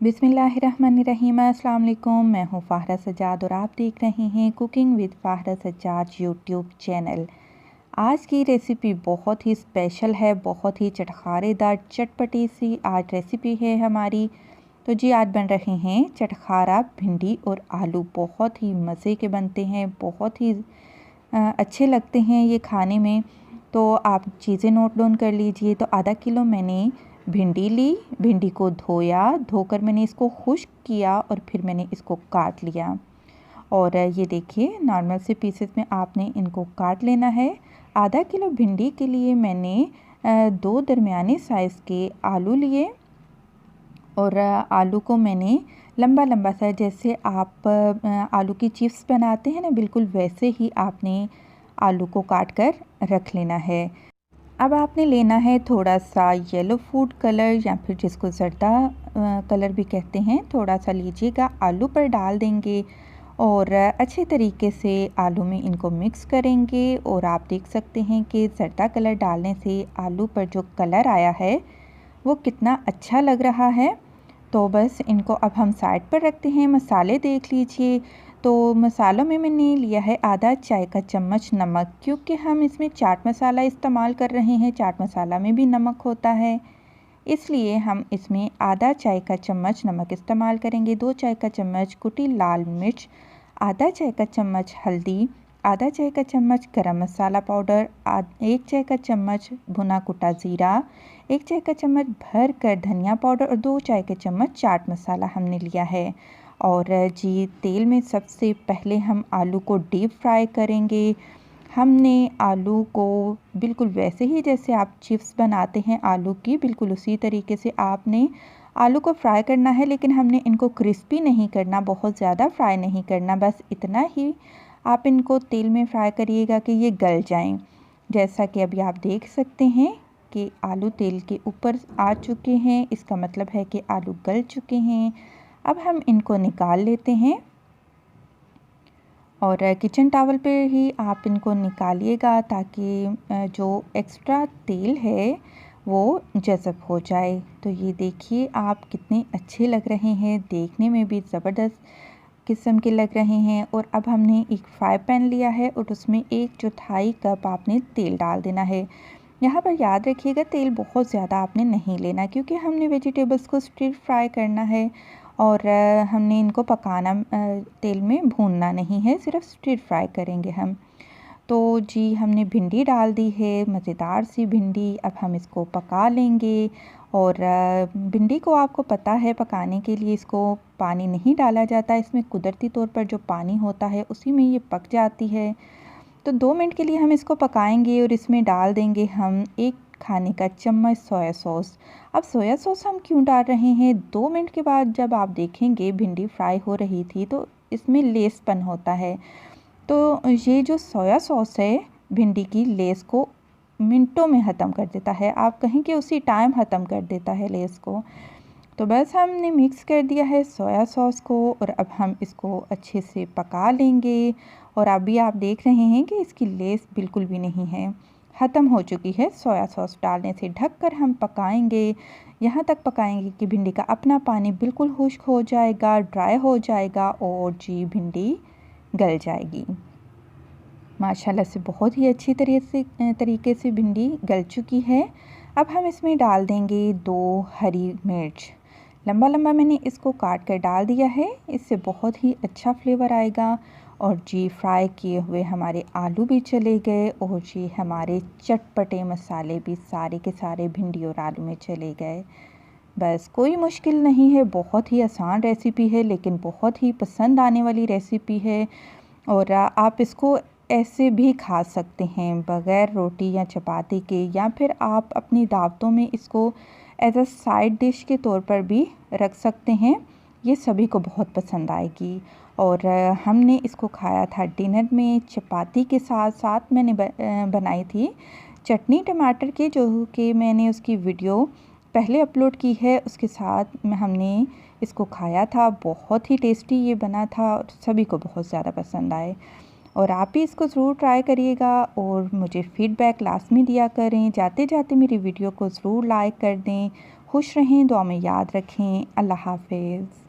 बिस्मिल्लाहिर्रहमानिर्रहीम। अस्सलाम वालेकुम। मैं हूँ फ़ाहरा सज्जाद और आप देख रहे हैं cooking with Fahra Sajjad YouTube channel. आज की रेसिपी बहुत ही स्पेशल है, बहुत ही चटखारेदार चटपटी सी आज रेसिपी है हमारी। तो जी आज बन रहे हैं चटखारा भिंडी और आलू। बहुत ही मज़े के बनते हैं, बहुत ही अच्छे लगते हैं ये खाने में। तो आप चीज़ें नोट डाउन कर लीजिए। तो आधा किलो मैंने भिंडी ली, भिंडी को धोया, धोकर मैंने इसको खुश्क किया और फिर मैंने इसको काट लिया। और ये देखिए नॉर्मल से पीसेस में आपने इनको काट लेना है। आधा किलो भिंडी के लिए मैंने 2 दरमियाने साइज़ के आलू लिए और आलू को मैंने लंबा लंबा सा, जैसे आप आलू की चिप्स बनाते हैं ना, बिल्कुल वैसे ही आपने आलू को काट कर रख लेना है। अब आपने लेना है थोड़ा सा येलो फूड कलर या फिर जिसको ज़र्दा कलर भी कहते हैं, थोड़ा सा लीजिएगा, आलू पर डाल देंगे और अच्छे तरीके से आलू में इनको मिक्स करेंगे। और आप देख सकते हैं कि ज़र्दा कलर डालने से आलू पर जो कलर आया है वो कितना अच्छा लग रहा है। तो बस इनको अब हम साइड पर रखते हैं। मसाले देख लीजिए। तो मसालों में मैंने लिया है आधा चाय का चम्मच नमक, क्योंकि हम इसमें चाट मसाला इस्तेमाल कर रहे हैं। चाट मसाला में भी नमक होता है, इसलिए हम इसमें आधा चाय का चम्मच नमक इस्तेमाल करेंगे। 2 चाय का चम्मच कुटी लाल मिर्च, आधा चाय का चम्मच हल्दी, आधा चाय का चम्मच गरम मसाला पाउडर, 1 चाय का चम्मच भुना कुटा ज़ीरा, 1 चाय का चम्मच भर कर धनिया पाउडर और 2 चाय के चम्मच चाट मसाला हमने लिया है। और जी तेल में सबसे पहले हम आलू को डीप फ्राई करेंगे। हमने आलू को बिल्कुल वैसे ही जैसे आप चिप्स बनाते हैं आलू की, बिल्कुल उसी तरीके से आपने आलू को फ्राई करना है। लेकिन हमने इनको क्रिस्पी नहीं करना, बहुत ज़्यादा फ्राई नहीं करना, बस इतना ही आप इनको तेल में फ्राई करिएगा कि ये गल जाएं। जैसा कि अभी आप देख सकते हैं कि आलू तेल के ऊपर आ चुके हैं, इसका मतलब है कि आलू गल चुके हैं। अब हम इनको निकाल लेते हैं और किचन टॉवल पे ही आप इनको निकालिएगा ताकि जो एक्स्ट्रा तेल है वो जज़ब हो जाए। तो ये देखिए आप कितने अच्छे लग रहे हैं, देखने में भी ज़बरदस्त किस्म के लग रहे हैं। और अब हमने एक फ्राई पैन लिया है और उसमें 1/4 कप आपने तेल डाल देना है। यहाँ पर याद रखिएगा तेल बहुत ज़्यादा आपने नहीं लेना, क्योंकि हमने वेजिटेबल्स को स्टिर फ्राई करना है और हमने इनको पकाना, तेल में भूनना नहीं है, सिर्फ स्टिर फ्राई करेंगे हम। तो जी हमने भिंडी डाल दी है, मज़ेदार सी भिंडी। अब हम इसको पका लेंगे। और भिंडी को आपको पता है पकाने के लिए इसको पानी नहीं डाला जाता, इसमें कुदरती तौर पर जो पानी होता है उसी में ये पक जाती है। तो 2 मिनट के लिए हम इसको पकाएंगे और इसमें डाल देंगे हम 1 खाने का चम्मच सोया सॉस। अब सोया सॉस हम क्यों डाल रहे हैं? 2 मिनट के बाद जब आप देखेंगे भिंडी फ्राई हो रही थी तो इसमें लेसपन होता है। तो ये जो सोया सॉस है भिंडी की लेस को मिनटों में ख़त्म कर देता है, आप कहें कि उसी टाइम ख़त्म कर देता है लेस को। तो बस हमने मिक्स कर दिया है सोया सॉस को और अब हम इसको अच्छे से पका लेंगे। और अभी आप देख रहे हैं कि इसकी लेस बिल्कुल भी नहीं है, ख़त्म हो चुकी है सोया सॉस डालने से। ढककर हम पकाएंगे, यहाँ तक पकाएंगे कि भिंडी का अपना पानी बिल्कुल खुश्क हो जाएगा, ड्राई हो जाएगा और जी भिंडी गल जाएगी। माशाल्लाह से बहुत ही अच्छी तरीके से भिंडी गल चुकी है। अब हम इसमें डाल देंगे 2 हरी मिर्च, लंबा लंबा मैंने इसको काट कर डाल दिया है, इससे बहुत ही अच्छा फ्लेवर आएगा। और जी फ्राई किए हुए हमारे आलू भी चले गए और जी हमारे चटपटे मसाले भी सारे के सारे भिंडी और आलू में चले गए। बस कोई मुश्किल नहीं है, बहुत ही आसान रेसिपी है लेकिन बहुत ही पसंद आने वाली रेसिपी है। और आप इसको ऐसे भी खा सकते हैं बग़ैर रोटी या चपाती के, या फिर आप अपनी दावतों में इसको एज अ साइड डिश के तौर पर भी रख सकते हैं। ये सभी को बहुत पसंद आएगी। और हमने इसको खाया था डिनर में चपाती के साथ। साथ मैंने बनाई थी चटनी टमाटर की, जो कि मैंने उसकी वीडियो पहले अपलोड की है, उसके साथ में हमने इसको खाया था। बहुत ही टेस्टी ये बना था और सभी को बहुत ज़्यादा पसंद आए। और आप भी इसको ज़रूर ट्राई करिएगा और मुझे फ़ीडबैक लाज़मी दिया करें। जाते जाते मेरी वीडियो को ज़रूर लाइक कर दें खुश रहें, दुआ में याद रखें। अल्लाह हाफ़िज़।